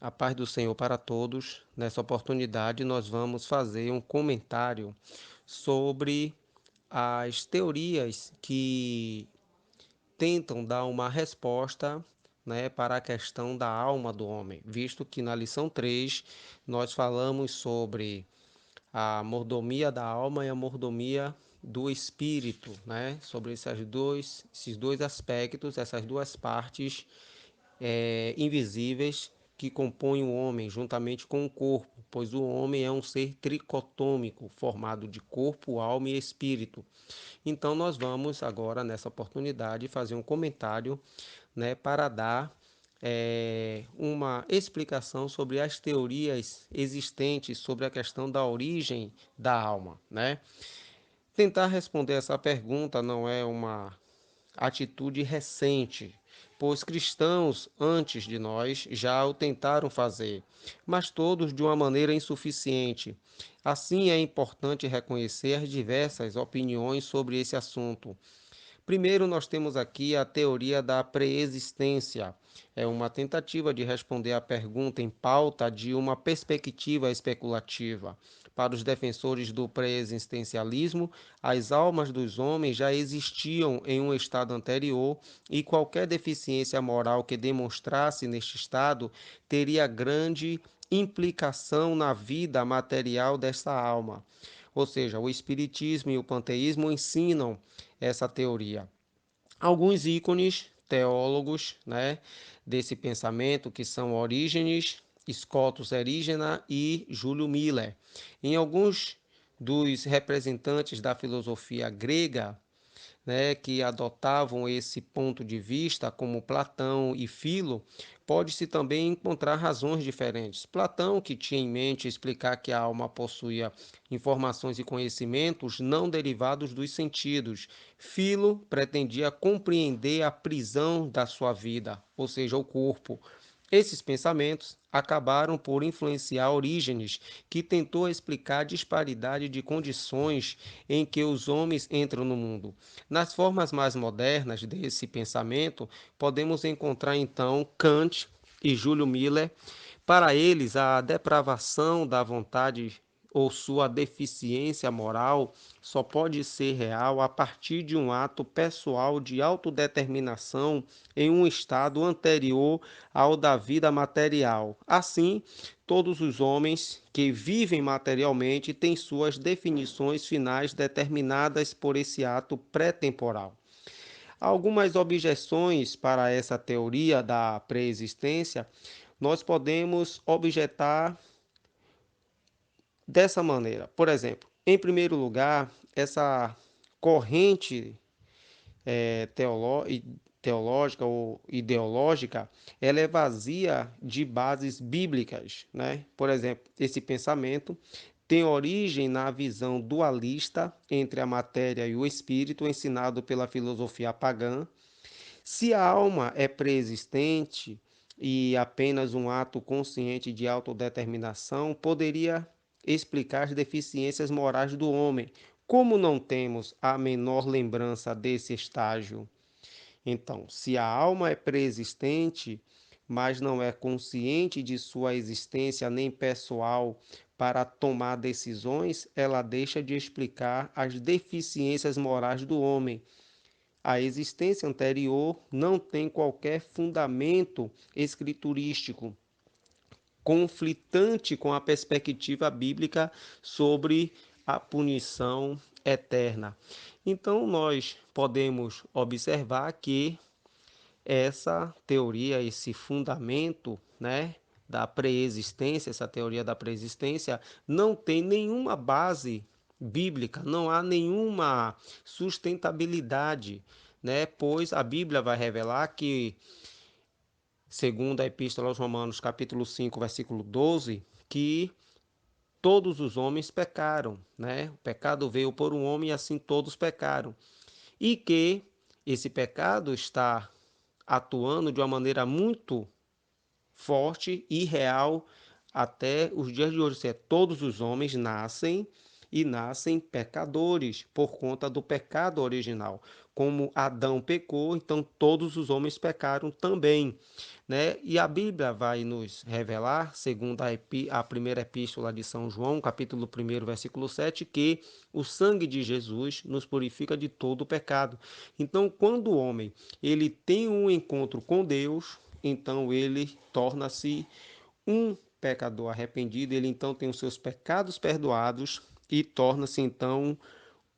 A paz do Senhor para todos. Nessa oportunidade, nós vamos fazer um comentário sobre as teorias que tentam dar uma resposta, para a questão da alma do homem, visto que na lição 3 nós falamos sobre a mordomia da alma e a mordomia do espírito, sobre esses dois aspectos, essas duas partes invisíveis que compõem o homem juntamente com o corpo, pois o homem é um ser tricotômico, formado de corpo, alma e espírito. Então, nós vamos agora, nessa oportunidade, fazer um comentário, para dar uma explicação sobre as teorias existentes sobre a questão da origem da alma, Tentar responder essa pergunta não é uma atitude recente, pois cristãos antes de nós já o tentaram fazer, mas todos de uma maneira insuficiente. Assim, é importante reconhecer as diversas opiniões sobre esse assunto. Primeiro, nós temos aqui a teoria da preexistência. É uma tentativa de responder à pergunta em pauta de uma perspectiva especulativa. Para os defensores do preexistencialismo, as almas dos homens já existiam em um estado anterior e qualquer deficiência moral que demonstrasse neste estado teria grande implicação na vida material desta alma. Ou seja, o espiritismo e o panteísmo ensinam essa teoria. Alguns ícones teólogos, desse pensamento, que são Orígenes, Scotus Erigena e Júlio Miller. Em alguns dos representantes da filosofia grega, que adotavam esse ponto de vista, como Platão e Filo, pode-se também encontrar razões diferentes. Platão, que tinha em mente explicar que a alma possuía informações e conhecimentos não derivados dos sentidos. Filo pretendia compreender a prisão da sua vida, ou seja, o corpo. Esses pensamentos acabaram por influenciar Orígenes, que tentou explicar a disparidade de condições em que os homens entram no mundo. Nas formas mais modernas desse pensamento, podemos encontrar então Kant e Júlio Miller. Para eles, a depravação da vontade ou sua deficiência moral só pode ser real a partir de um ato pessoal de autodeterminação em um estado anterior ao da vida material. Assim, todos os homens que vivem materialmente têm suas definições finais determinadas por esse ato pré-temporal. Algumas objeções para essa teoria da preexistência nós podemos objetar dessa maneira. Por exemplo, em primeiro lugar, essa corrente teológica ou ideológica, ela é vazia de bases bíblicas, Por exemplo, esse pensamento tem origem na visão dualista entre a matéria e o espírito ensinado pela filosofia pagã. Se a alma é preexistente e apenas um ato consciente de autodeterminação, poderia explicar as deficiências morais do homem. Como não temos a menor lembrança desse estágio? Então, se a alma é preexistente, mas não é consciente de sua existência nem pessoal para tomar decisões, ela deixa de explicar as deficiências morais do homem. A existência anterior não tem qualquer fundamento escriturístico, conflitante com a perspectiva bíblica sobre a punição eterna. Então, nós podemos observar que essa teoria, esse fundamento, da preexistência, essa teoria da preexistência, não tem nenhuma base bíblica, não há nenhuma sustentabilidade, Pois a Bíblia vai revelar que, segundo a Epístola aos Romanos, capítulo 5, versículo 12, que todos os homens pecaram, O pecado veio por um homem e assim todos pecaram. E que esse pecado está atuando de uma maneira muito forte e real até os dias de hoje. Todos os homens nascem e nascem pecadores por conta do pecado original. Como Adão pecou, então todos os homens pecaram também, né? E a Bíblia vai nos revelar, segundo a primeira epístola de São João, capítulo 1, versículo 7, que o sangue de Jesus nos purifica de todo o pecado. Então, quando o homem ele tem um encontro com Deus, então ele torna-se um pecador arrependido, ele então tem os seus pecados perdoados e torna-se então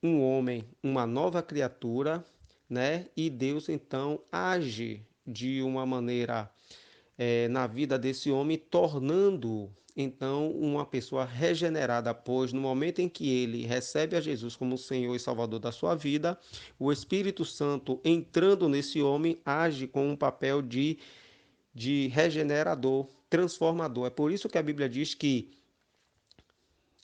um homem, uma nova criatura, né? E Deus então age de uma maneira na vida desse homem, tornando então uma pessoa regenerada, pois no momento em que ele recebe a Jesus como Senhor e Salvador da sua vida, o Espírito Santo entrando nesse homem age com um papel de regenerador, transformador. É por isso que a Bíblia diz que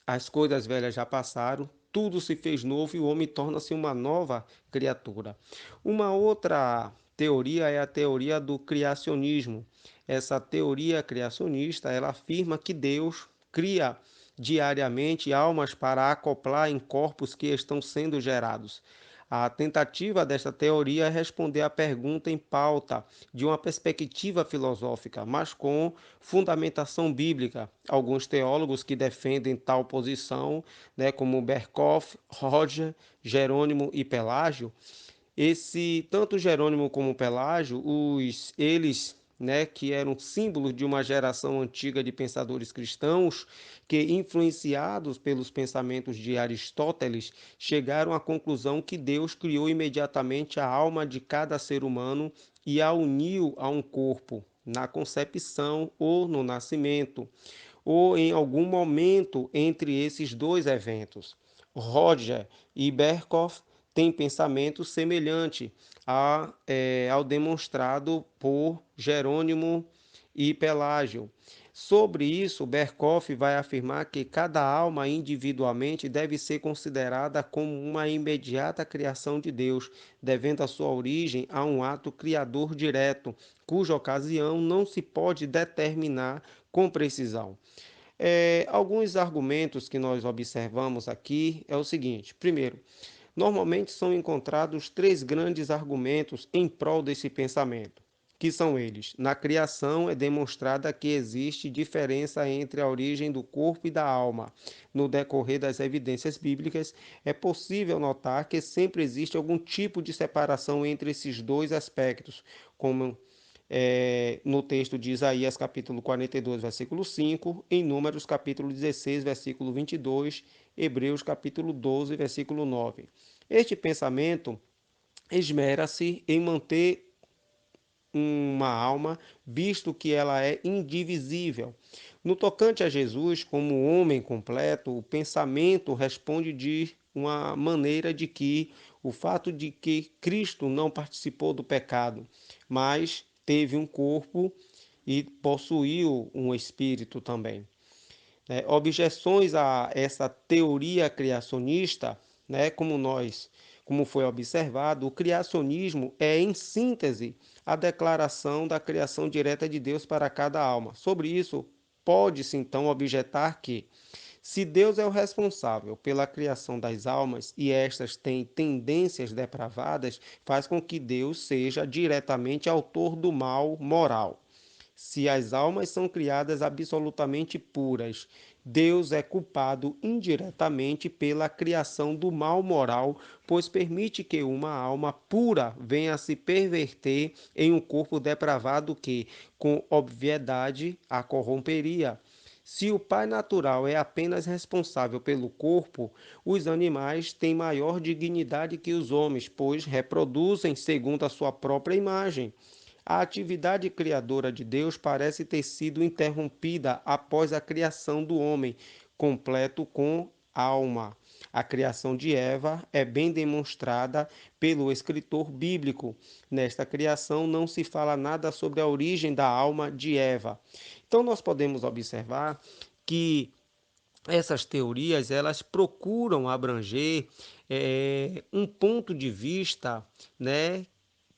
as coisas velhas já passaram, tudo se fez novo e o homem torna-se uma nova criatura. Uma outra teoria é a teoria do criacionismo. Essa teoria criacionista, ela afirma que Deus cria diariamente almas para acoplar em corpos que estão sendo gerados. A tentativa desta teoria é responder à pergunta em pauta de uma perspectiva filosófica, mas com fundamentação bíblica. Alguns teólogos que defendem tal posição, né, como Berkoff, Roger, Jerônimo e Pelágio, tanto Jerônimo como Pelágio, eles, né, que eram símbolos de uma geração antiga de pensadores cristãos, que influenciados pelos pensamentos de Aristóteles, chegaram à conclusão que Deus criou imediatamente a alma de cada ser humano e a uniu a um corpo, na concepção ou no nascimento, ou em algum momento entre esses dois eventos. Roger e Berkoff têm pensamento semelhante ao demonstrado por Jerônimo e Pelágio. Sobre isso, Berkoff vai afirmar que cada alma individualmente deve ser considerada como uma imediata criação de Deus, devendo a sua origem a um ato criador direto, cuja ocasião não se pode determinar com precisão. Alguns argumentos que nós observamos aqui é o seguinte: primeiro, normalmente são encontrados três grandes argumentos em prol desse pensamento, que são eles: na criação é demonstrada que existe diferença entre a origem do corpo e da alma. No decorrer das evidências bíblicas, é possível notar que sempre existe algum tipo de separação entre esses dois aspectos, como no texto de Isaías capítulo 42, versículo 5, em Números capítulo 16, versículo 22, Hebreus capítulo 12, versículo 9. Este pensamento esmera-se em manter uma alma, visto que ela é indivisível. No tocante a Jesus, como homem completo, o pensamento responde de uma maneira de que o fato de que Cristo não participou do pecado, mas teve um corpo e possuiu um espírito também. Objeções a essa teoria criacionista, né, como foi observado, o criacionismo é, em síntese, a declaração da criação direta de Deus para cada alma. Sobre isso, pode-se então objetar que, se Deus é o responsável pela criação das almas e estas têm tendências depravadas, faz com que Deus seja diretamente autor do mal moral. Se as almas são criadas absolutamente puras, Deus é culpado indiretamente pela criação do mal moral, pois permite que uma alma pura venha a se perverter em um corpo depravado que, com obviedade, a corromperia. Se o pai natural é apenas responsável pelo corpo, os animais têm maior dignidade que os homens, pois reproduzem segundo a sua própria imagem. A atividade criadora de Deus parece ter sido interrompida após a criação do homem, completo com alma. A criação de Eva é bem demonstrada pelo escritor bíblico. Nesta criação não se fala nada sobre a origem da alma de Eva. Então nós podemos observar que essas teorias elas procuram abranger um ponto de vista, né,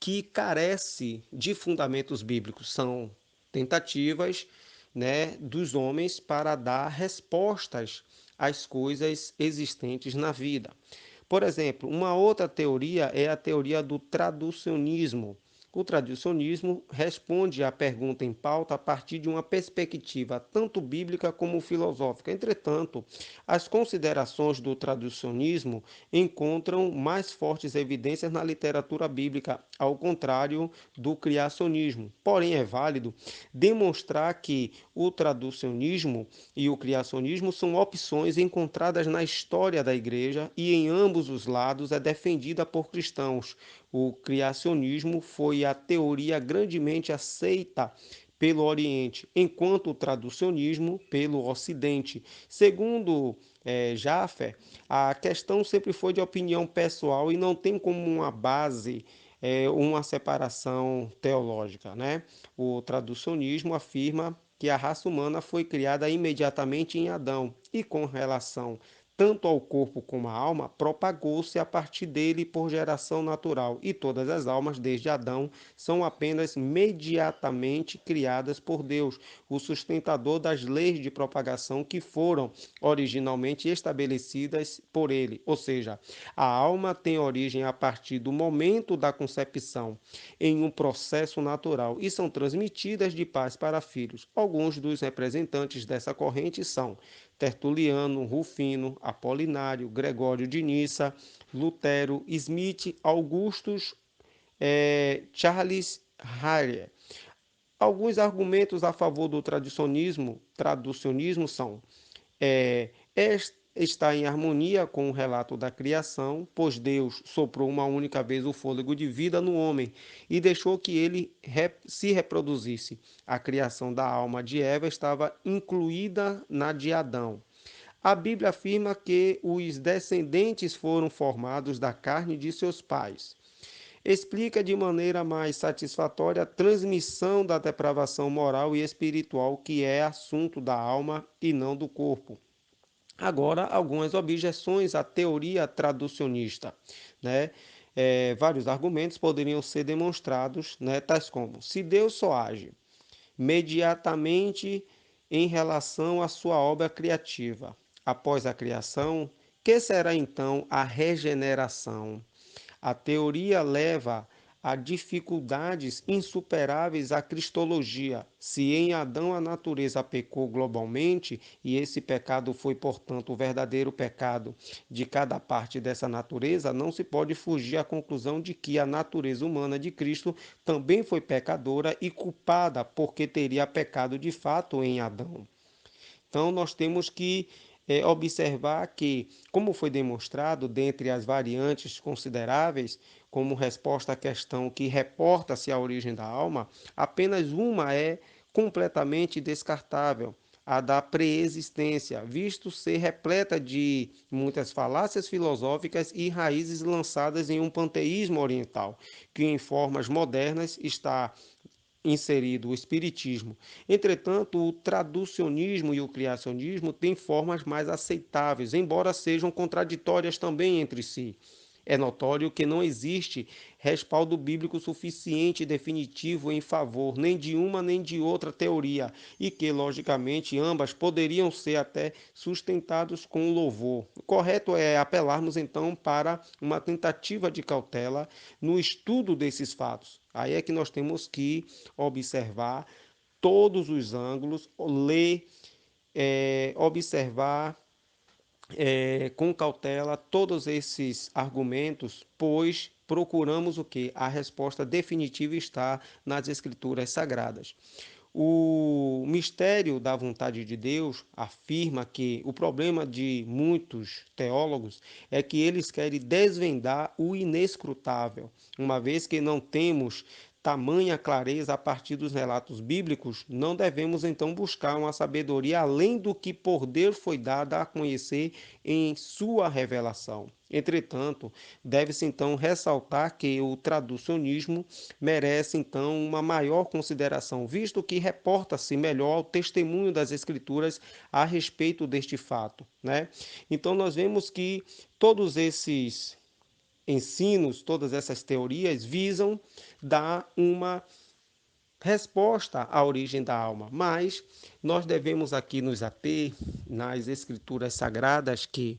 que carece de fundamentos bíblicos. São tentativas, né, dos homens para dar respostas as coisas existentes na vida. Por exemplo, uma outra teoria é a teoria do traducionismo. O traducionismo responde à pergunta em pauta a partir de uma perspectiva tanto bíblica como filosófica. Entretanto, as considerações do traducionismo encontram mais fortes evidências na literatura bíblica, ao contrário do criacionismo. Porém, é válido demonstrar que o traducionismo e o criacionismo são opções encontradas na história da igreja e em ambos os lados é defendida por cristãos. O criacionismo foi a teoria grandemente aceita pelo Oriente, enquanto o traducionismo pelo Ocidente. Segundo Jaffer, a questão sempre foi de opinião pessoal e não tem como uma base uma separação teológica, né? O traducionismo afirma que a raça humana foi criada imediatamente em Adão e, com relação tanto ao corpo como à alma, propagou-se a partir dele por geração natural, e todas as almas, desde Adão, são apenas mediatamente criadas por Deus, o sustentador das leis de propagação que foram originalmente estabelecidas por ele. Ou seja, a alma tem origem a partir do momento da concepção, em um processo natural, e são transmitidas de pais para filhos. Alguns dos representantes dessa corrente são Tertuliano, Rufino, Apolinário, Gregório de Nissa, Lutero, Smith, Augustus, Charles Harrier. Alguns argumentos a favor do traducionismo são é, está em harmonia com o relato da criação, pois Deus soprou uma única vez o fôlego de vida no homem e deixou que ele se reproduzisse. A criação da alma de Eva estava incluída na de Adão. A Bíblia afirma que os descendentes foram formados da carne de seus pais. Explica de maneira mais satisfatória a transmissão da depravação moral e espiritual, que é assunto da alma e não do corpo. Agora, algumas objeções à teoria traducionista, né? Vários argumentos poderiam ser demonstrados, né? Tais como: se Deus só age mediatamente em relação à sua obra criativa, após a criação, que será então a regeneração? A teoria leva a dificuldades insuperáveis à cristologia. Se em Adão a natureza pecou globalmente, e esse pecado foi, portanto, o verdadeiro pecado de cada parte dessa natureza, não se pode fugir à conclusão de que a natureza humana de Cristo também foi pecadora e culpada, porque teria pecado de fato em Adão. Então, nós temos que observar que, como foi demonstrado, dentre as variantes consideráveis, como resposta à questão que reporta-se à origem da alma, apenas uma é completamente descartável, a da preexistência, visto ser repleta de muitas falácias filosóficas e raízes lançadas em um panteísmo oriental, que em formas modernas está inserido o espiritismo. Entretanto, o traducionismo e o criacionismo têm formas mais aceitáveis, embora sejam contraditórias também entre si. É notório que não existe respaldo bíblico suficiente e definitivo em favor nem de uma nem de outra teoria, e que, logicamente, ambas poderiam ser até sustentados com louvor. O correto é apelarmos, então, para uma tentativa de cautela no estudo desses fatos. Aí é que nós temos que observar todos os ângulos, ler, observar com cautela todos esses argumentos, pois procuramos o que? A resposta definitiva está nas Escrituras Sagradas. O mistério da vontade de Deus afirma que o problema de muitos teólogos é que eles querem desvendar o inescrutável, uma vez que não temos tamanha clareza a partir dos relatos bíblicos, não devemos então buscar uma sabedoria além do que por Deus foi dada a conhecer em sua revelação. Entretanto, deve-se então ressaltar que o traducionismo merece então uma maior consideração, visto que reporta-se melhor ao testemunho das Escrituras a respeito deste fato, né? Então nós vemos que todos esses ensinos, todas essas teorias visam dar uma resposta à origem da alma, mas nós devemos aqui nos ater nas escrituras sagradas que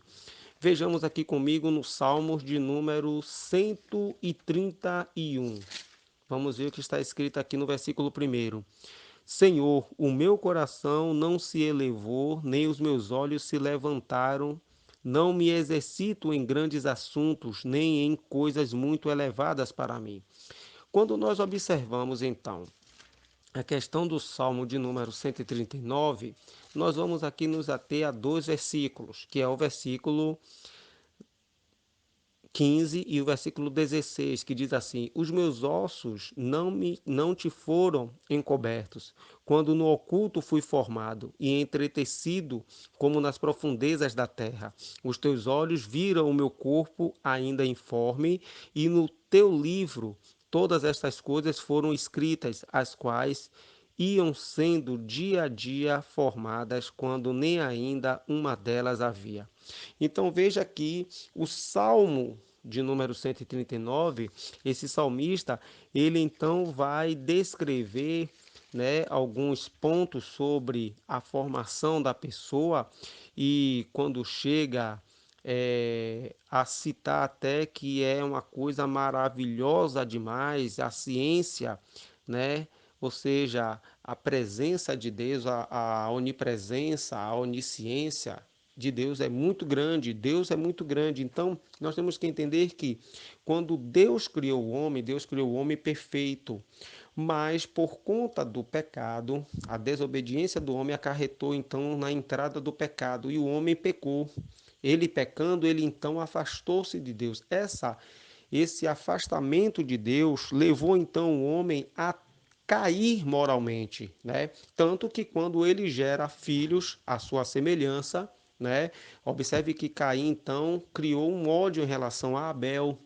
vejamos aqui comigo no Salmos de número 131. Vamos ver o que está escrito aqui no versículo 1. Senhor, o meu coração não se elevou, nem os meus olhos se levantaram. Não me exercito em grandes assuntos, nem em coisas muito elevadas para mim. Quando nós observamos, então, a questão do Salmo de número 139, nós vamos aqui nos ater a dois versículos, que é o versículo 15 e o versículo 16, que diz assim: Os meus ossos não te foram encobertos, quando no oculto fui formado e entretecido como nas profundezas da terra. Os teus olhos viram o meu corpo ainda informe, e no teu livro todas estas coisas foram escritas, as quais iam sendo dia a dia formadas, quando nem ainda uma delas havia. Então veja aqui o Salmo de número 139, esse salmista, ele então vai descrever, né, alguns pontos sobre a formação da pessoa e quando chega a citar até que é uma coisa maravilhosa demais, a ciência, né? Ou seja, a presença de Deus, a onipresença, a onisciência de Deus é muito grande. Então, nós temos que entender que quando Deus criou o homem perfeito, mas por conta do pecado, a desobediência do homem acarretou então na entrada do pecado e o homem pecou. Ele pecando, ele então afastou-se de Deus. Esse afastamento de Deus levou então o homem a cair moralmente, né? Tanto que quando ele gera filhos à sua semelhança, né? Observe que Caim então criou um ódio em relação a Abel.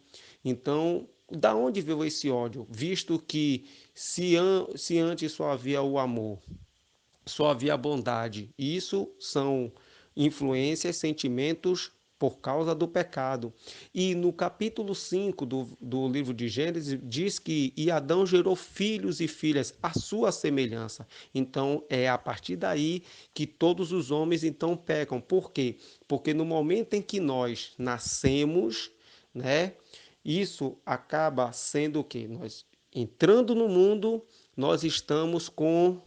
Então, da onde veio esse ódio? Visto que se antes só havia o amor, só havia bondade. Isso são influências, sentimentos por causa do pecado. E no capítulo 5 do livro de Gênesis, diz que e Adão gerou filhos e filhas à sua semelhança. Então, é a partir daí que todos os homens então pecam. Por quê? Porque no momento em que nós nascemos, né, isso acaba sendo o quê? Nós entrando no mundo, nós estamos com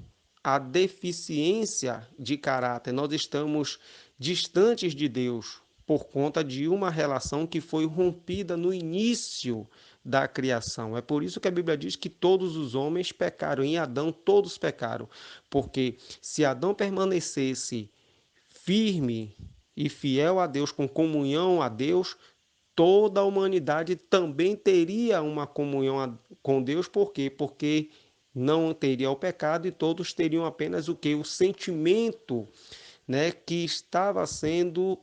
a deficiência de caráter, nós estamos distantes de Deus por conta de uma relação que foi rompida no início da criação. É por isso que a Bíblia diz que todos os homens pecaram, em Adão todos pecaram, porque se Adão permanecesse firme e fiel a Deus, com comunhão a Deus, toda a humanidade também teria uma comunhão com Deus, por quê? Porque não teria o pecado e todos teriam apenas o que? O sentimento, né, que estava sendo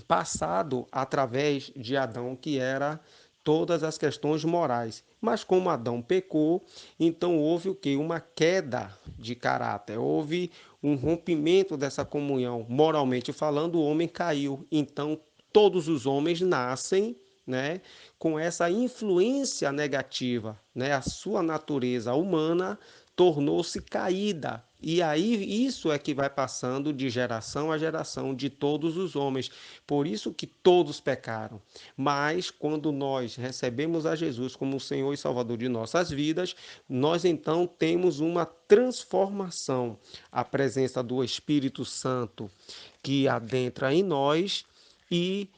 passado através de Adão, que era todas as questões morais. Mas como Adão pecou, então houve o que? Uma queda de caráter, houve um rompimento dessa comunhão. Moralmente falando, o homem caiu. Então todos os homens nascem, né, com essa influência negativa, né? A sua natureza humana tornou-se caída. E aí isso é que vai passando de geração a geração de todos os homens. Por isso que todos pecaram. Mas quando nós recebemos a Jesus como o Senhor e Salvador de nossas vidas, nós então temos uma transformação, a presença do Espírito Santo que adentra em nós e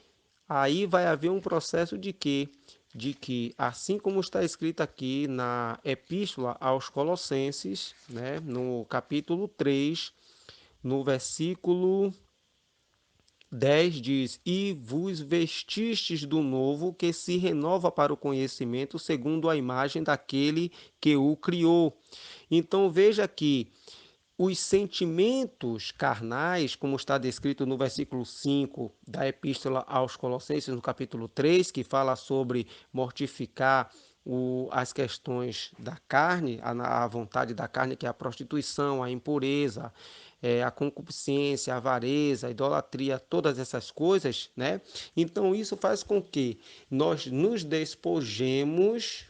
aí vai haver um processo de quê? De que, assim como está escrito aqui na Epístola aos Colossenses, né, no capítulo 3, no versículo 10 diz: E vos vestistes do novo, que se renova para o conhecimento, segundo a imagem daquele que o criou. Então veja que os sentimentos carnais, como está descrito no versículo 5 da Epístola aos Colossenses, no capítulo 3, que fala sobre mortificar as questões da carne, a vontade da carne, que é a prostituição, a impureza, a concupiscência, a avareza, a idolatria, todas essas coisas, né? Então isso faz com que nós nos despojemos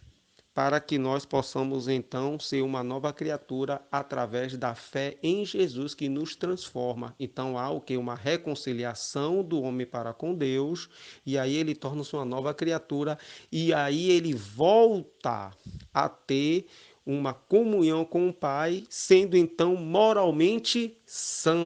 para que nós possamos então ser uma nova criatura através da fé em Jesus que nos transforma. Então há o que? Uma reconciliação do homem para com Deus, e aí ele torna-se uma nova criatura, e aí ele volta a ter uma comunhão com o Pai, sendo então moralmente santo.